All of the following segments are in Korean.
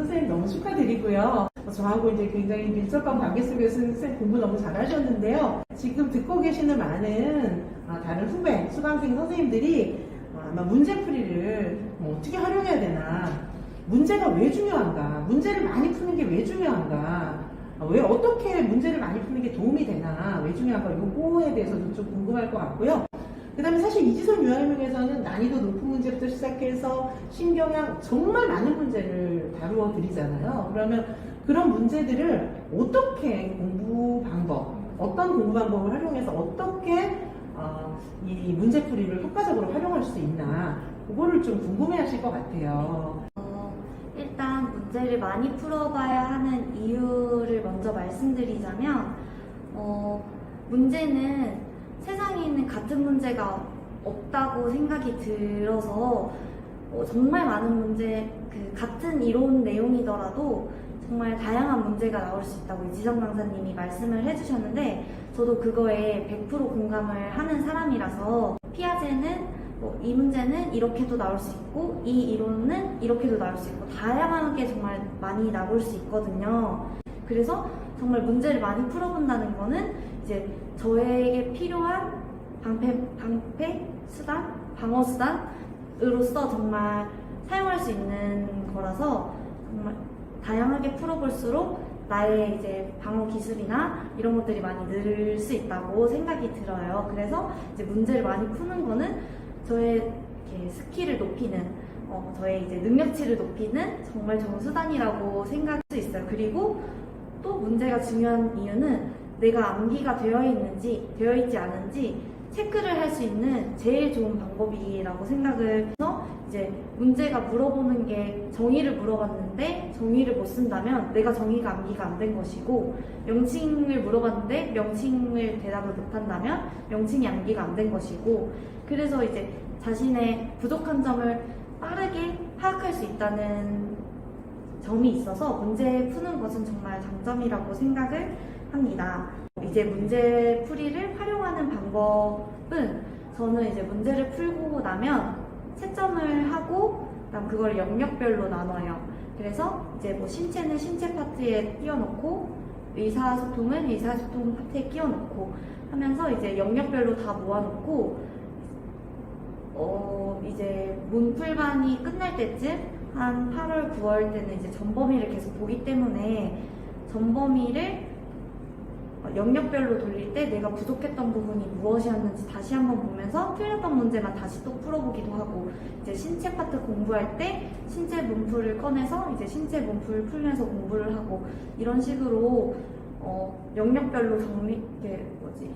선생님 너무 축하드리고요. 저하고 이제 굉장히 밀접한 관계 속에서 선생님 공부 너무 잘하셨는데요. 지금 듣고 계시는 많은 다른 후배, 수강생 선생님들이 아마 문제풀이를 어떻게 활용해야 되나, 문제가 왜 중요한가, 문제를 많이 푸는 게 왜 중요한가, 왜 어떻게 문제를 많이 푸는 게 도움이 되나, 왜 중요한가, 요거에 대해서도 좀 궁금할 것 같고요. 그 다음에 사실 이지선 유아인명에서는 난이도 높은 문제부터 시작해서 신경향 정말 많은 문제를 다루어 드리잖아요. 그러면 그런 문제들을 어떻게 공부 방법, 어떤 공부 방법을 활용해서 어떻게 이 문제풀이를 효과적으로 활용할 수 있나, 그거를 좀 궁금해 하실 것 같아요. 일단 문제를 많이 풀어봐야 하는 이유를 먼저 말씀드리자면, 문제는 세상에 있는 같은 문제가 없다고 생각이 들어서 정말 많은 문제, 같은 이론 내용이더라도 정말 다양한 문제가 나올 수 있다고 이지성 강사님이 말씀을 해주셨는데, 저도 그거에 100% 공감을 하는 사람이라서, 피아제는 이 문제는 이렇게도 나올 수 있고 이 이론은 이렇게도 나올 수 있고 다양하게 정말 많이 나올 수 있거든요. 그래서 정말 문제를 많이 풀어본다는 거는 이제 저에게 필요한 방패 수단, 방어 수단으로서 정말 사용할 수 있는 거라서, 정말 다양하게 풀어볼수록 나의 이제 방어 기술이나 이런 것들이 많이 늘 수 있다고 생각이 들어요. 그래서 이제 문제를 많이 푸는 거는 저의 이렇게 스킬을 높이는, 저의 이제 능력치를 높이는 정말 좋은 수단이라고 생각할 수 있어요. 그리고 또 문제가 중요한 이유는 내가 암기가 되어 있지 않은지 체크를 할 수 있는 제일 좋은 방법이라고 생각을 해서, 이제 문제가 물어보는 게 정의를 물어봤는데 정의를 못 쓴다면 내가 정의가 암기가 안 된 것이고, 명칭을 물어봤는데 명칭을 대답을 못 한다면 명칭이 암기가 안 된 것이고, 그래서 이제 자신의 부족한 점을 빠르게 파악할 수 있다는 점이 있어서 문제 푸는 것은 정말 장점이라고 생각을 합니다. 이제 문제 풀이를 활용하는 방법은, 저는 이제 문제를 풀고 나면 채점을 하고 그다음 그걸 영역별로 나눠요. 그래서 이제 뭐 신체는 신체 파트에 끼워놓고 의사소통은 의사소통 파트에 끼워놓고 하면서 이제 영역별로 다 모아놓고, 이제 문풀반이 끝날 때쯤 한 8월, 9월 때는 이제 전범위를 계속 보기 때문에 전범위를 영역별로 돌릴 때 내가 부족했던 부분이 무엇이었는지 다시 한번 보면서 틀렸던 문제만 다시 또 풀어보기도 하고, 이제 신체 파트 공부할 때 신체 문풀을 꺼내서 이제 신체 문풀 풀면서 공부를 하고, 이런 식으로 영역별로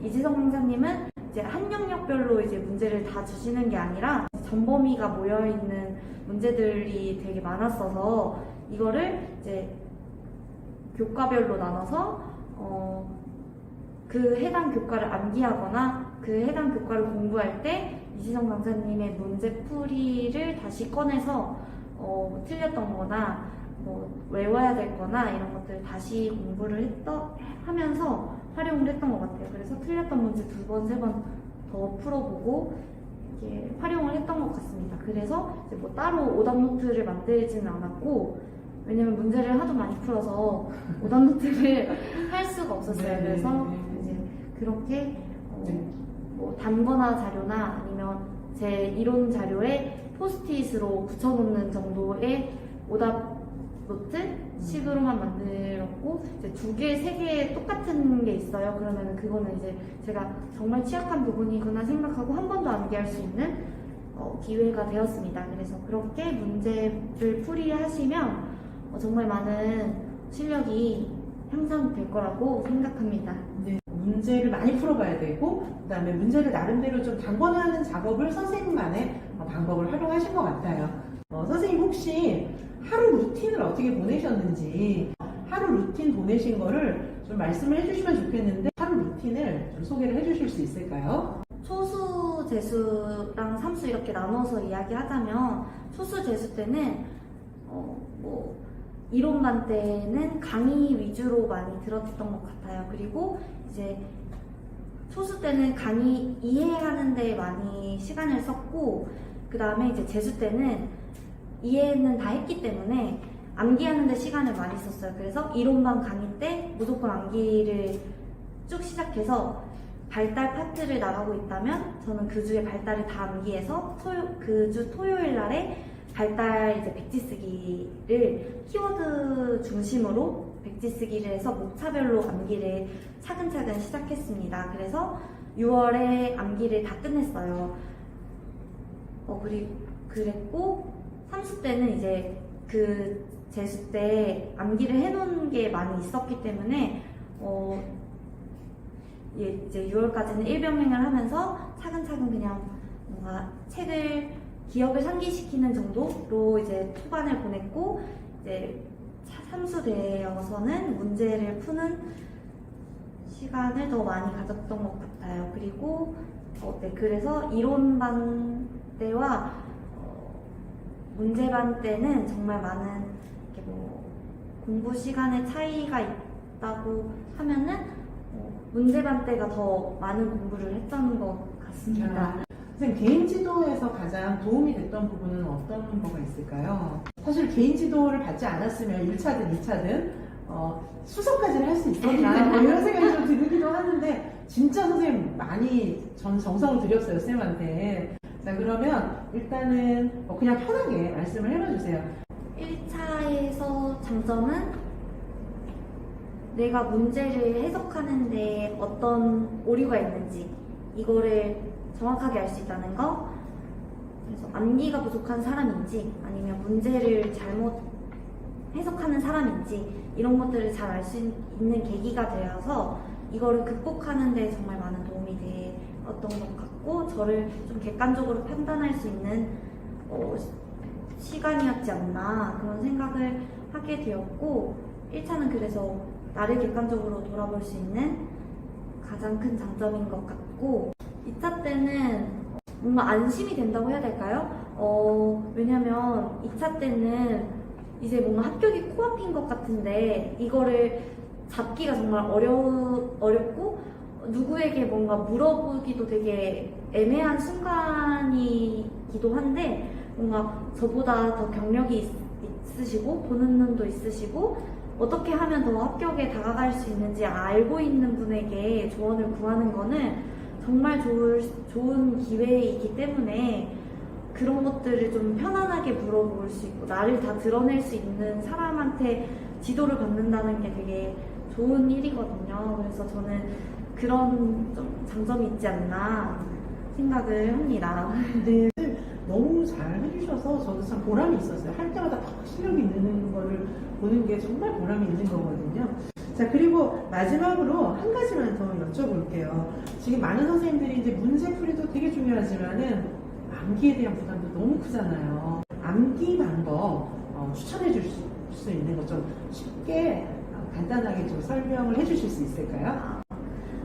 이지성 강사님은 이제 한 영역별로 이제 문제를 다 주시는 게 아니라 전범위가 모여있는 문제들이 되게 많았어서, 이거를 이제 교과별로 나눠서 그 해당 교과를 암기하거나 그 해당 교과를 공부할 때 이지성 강사님의 문제풀이를 다시 꺼내서 틀렸던 거나 외워야 될 거나 이런 것들을 다시 공부를 하면서 활용을 했던 것 같아요. 그래서 틀렸던 문제 2번, 3번 더 풀어보고 이렇게 활용을 했던 것 같습니다. 그래서 이제 뭐 따로 오답노트를 만들지는 않았고, 왜냐면 문제를 하도 많이 풀어서 오답노트를 할 수가 없었어요. 그래서 이제 그렇게 뭐 단거나 자료나 아니면 제 이론 자료에 포스트잇으로 붙여놓는 정도의 오답노트 식으로만 만들었고, 이제 2개, 3개 똑같은 게 있어요. 그러면 그거는 이제 제가 정말 취약한 부분이구나 생각하고 한 번 더 암기할 수 있는 기회가 되었습니다. 그래서 그렇게 문제를 풀이하시면 정말 많은 실력이 향상될 거라고 생각합니다. 네, 문제를 많이 풀어봐야 되고, 그 다음에 문제를 나름대로 좀 단번화하는 작업을 선생님만의 방법을 활용하신 것 같아요. 선생님 혹시 하루 루틴을 어떻게 보내셨는지, 하루 루틴 보내신 거를 좀 말씀을 해주시면 좋겠는데, 하루 루틴을 좀 소개를 해주실 수 있을까요? 초수, 재수랑 삼수 이렇게 나눠서 이야기하자면, 초수, 재수 때는 이론반 때는 강의 위주로 많이 들었던 것 같아요. 그리고 이제 초수 때는 강의 이해하는 데 많이 시간을 썼고, 그 다음에 이제 재수 때는 이해는 다 했기 때문에 암기하는데 시간을 많이 썼어요. 그래서 이론반 강의 때 무조건 암기를 쭉 시작해서 발달 파트를 나가고 있다면 저는 그 주에 발달을 다 암기해서 그 주 토요일 날에 발달 이제 백지 쓰기를 키워드 중심으로 백지 쓰기를 해서 목차별로 암기를 차근차근 시작했습니다. 그래서 6월에 암기를 다 끝냈어요. 그랬고 30 때는 이제 그 재수 때 암기를 해놓은 게 많이 있었기 때문에 이제 6월까지는 일병행을 하면서 차근차근 그냥 뭔가 책을 기억을 상기시키는 정도로 이제 초반을 보냈고 이제 삼수되어서는 문제를 푸는 시간을 더 많이 가졌던 것 같아요. 그리고 그래서 이론반 때와 문제반 때는 정말 많은 이렇게 공부 시간의 차이가 있다고 하면은 문제반 때가 더 많은 공부를 했던 것 같습니다. 선생님, 개인 지도에서 가장 도움이 됐던 부분은 어떤 거가 있을까요? 사실 개인 지도를 받지 않았으면 1차든 2차든 수석까지는 할 수 있었나 이런 생각이 좀 들기도 하는데 진짜 선생님 많이 정성을 들였어요, 쌤한테. 자, 그러면 일단은 그냥 편하게 말씀을 해봐주세요. 1차에서 장점은 내가 문제를 해석하는데 어떤 오류가 있는지 이거를 정확하게 알 수 있다는 거. 그래서 암기가 부족한 사람인지 아니면 문제를 잘못 해석하는 사람인지 이런 것들을 잘 알 수 있는 계기가 되어서 이거를 극복하는 데 정말 많은 도움이 되었던 것 같고 저를 좀 객관적으로 판단할 수 있는 시간이었지 않나 그런 생각을 하게 되었고 1차는 그래서 나를 객관적으로 돌아볼 수 있는 가장 큰 장점인 것 같고 2차 때는 뭔가 안심이 된다고 해야 될까요? 왜냐면 2차 때는 이제 뭔가 합격이 코앞인 것 같은데 이거를 잡기가 정말 어렵고 누구에게 뭔가 물어보기도 되게 애매한 순간이기도 한데 뭔가 저보다 더 경력이 있으시고 보는 눈도 있으시고 어떻게 하면 더 합격에 다가갈 수 있는지 알고 있는 분에게 조언을 구하는 거는 정말 좋은 기회이기 때문에 그런 것들을 좀 편안하게 물어볼 수 있고 나를 다 드러낼 수 있는 사람한테 지도를 받는다는 게 되게 좋은 일이거든요. 그래서 저는 그런 좀 장점이 있지 않나 생각을 합니다. 네, 너무 잘 해주셔서 저도 참 보람이 있었어요. 할 때마다 팍 실력이 느는 거를 보는 게 정말 보람이 있는 거거든요. 자, 그리고 마지막으로 한 가지만 더 여쭤볼게요. 지금 많은 선생님들이 이제 문제풀이도 되게 중요하지만은 암기에 대한 부담도 너무 크잖아요. 암기 방법 추천해 줄 수 있는 것 좀 쉽게 간단하게 좀 설명을 해 주실 수 있을까요?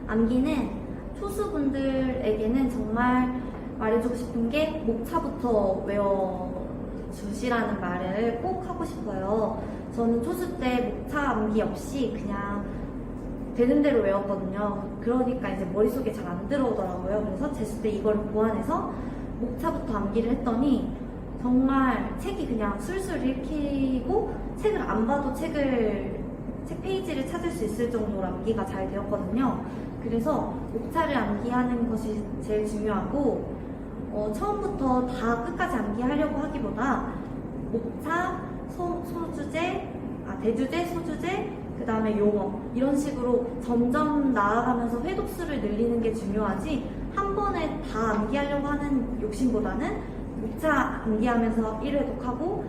암기는 초수분들에게는 정말 말해주고 싶은 게 목차부터 외워주시라는 말을 꼭 하고 싶어요. 저는 초수 때 목차 암기 없이 그냥 되는 대로 외웠거든요. 그러니까 이제 머릿속에 잘 안 들어오더라고요. 그래서 재수 때 이걸 보완해서 목차부터 암기를 했더니 정말 책이 그냥 술술 읽히고 책을 안 봐도 책 페이지를 찾을 수 있을 정도로 암기가 잘 되었거든요. 그래서 목차를 암기하는 것이 제일 중요하고 처음부터 다 끝까지 암기하려고 하기보다 목차, 대주제, 소주제, 그 다음에 용어 이런 식으로 점점 나아가면서 회독수를 늘리는 게 중요하지 한 번에 다 암기하려고 하는 욕심보다는 목차 암기하면서 1회독하고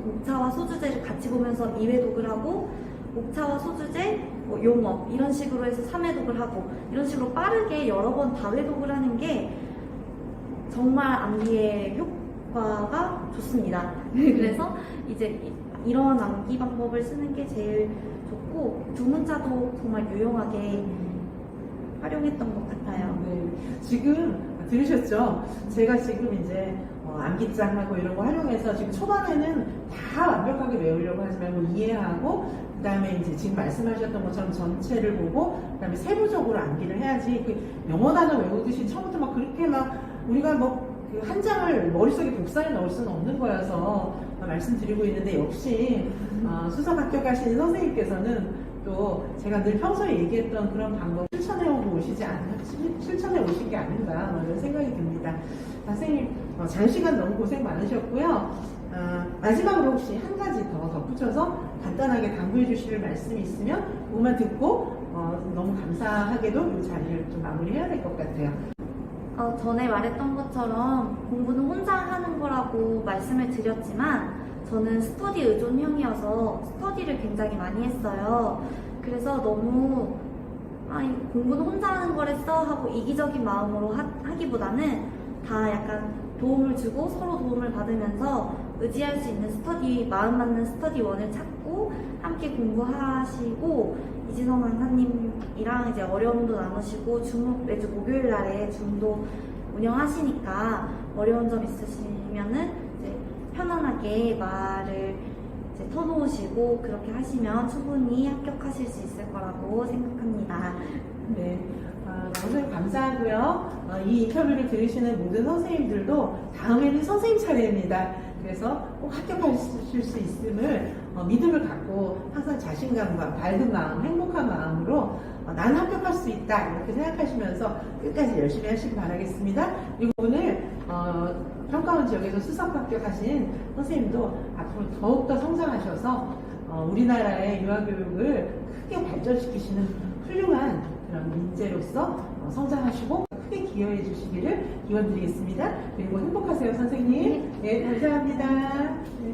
목차와 소주제를 같이 보면서 2회독을 하고 목차와 소주제, 용어 이런 식으로 해서 3회독을 하고 이런 식으로 빠르게 여러 번 다 회독을 하는 게 정말 암기의 효과가 좋습니다. 그래서 이제 이런 암기 방법을 쓰는 게 제일 좋고 두문자도 정말 유용하게 활용했던 것 같아요. 네, 지금 들으셨죠? 제가 지금 이제 암기장하고 이런 거 활용해서 지금 초반에는 다 완벽하게 외우려고 하지 말고 이해하고 그 다음에 이제 지금 말씀하셨던 것처럼 전체를 보고 그 다음에 세부적으로 암기를 해야지 그 영어 단어 외우듯이 처음부터 막 그렇게 막 우리가 뭐 그 한 장을 머릿속에 복사해 넣을 수는 없는 거여서 말씀드리고 있는데 역시 수석 합격하신 선생님께서는 또 제가 늘 평소에 얘기했던 그런 방법 실천해 오신 게 아닌가 이런 생각이 듭니다. 선생님 장시간 너무 고생 많으셨고요. 마지막으로 혹시 한 가지 더 덧붙여서 간단하게 당부해 주실 말씀이 있으면 그것만 듣고 너무 감사하게도 이 자리를 좀 마무리해야 될 것 같아요. 전에 말했던 것처럼 공부는 혼자 하는 거라고 말씀을 드렸지만 저는 스터디 의존형이어서 스터디를 굉장히 많이 했어요. 그래서 너무 공부는 혼자 하는 거랬어 하고 이기적인 마음으로 하기보다는 다 약간 도움을 주고 서로 도움을 받으면서 의지할 수 있는 스터디, 마음 맞는 스터디원을 찾고 함께 공부하시고 이진성 강사님이랑 이제 어려움도 나누시고 매주 목요일 날에 줌도 운영하시니까 어려운 점 있으시면은 이제 편안하게 말을 이제 터놓으시고 그렇게 하시면 충분히 합격하실 수 있을 거라고 생각합니다. 네. 너무 감사하고요. 이 인터뷰를 들으시는 모든 선생님들도 다음에는 선생님 차례입니다. 그래서 꼭 합격하실 수 있음을 믿음을 갖고 항상 자신감과 밝은 마음, 행복한 마음으로 나는 합격할 수 있다 이렇게 생각하시면서 끝까지 열심히 하시기 바라겠습니다. 그리고 오늘 평가원 지역에서 수석 합격하신 선생님도 앞으로 더욱더 성장하셔서 우리나라의 유아교육을 크게 발전시키시는 훌륭한 그런 인재로서 성장하시고 크게 기여해 주시기를 기원드리겠습니다. 그리고 행복하세요, 선생님. 네, 감사합니다. 네.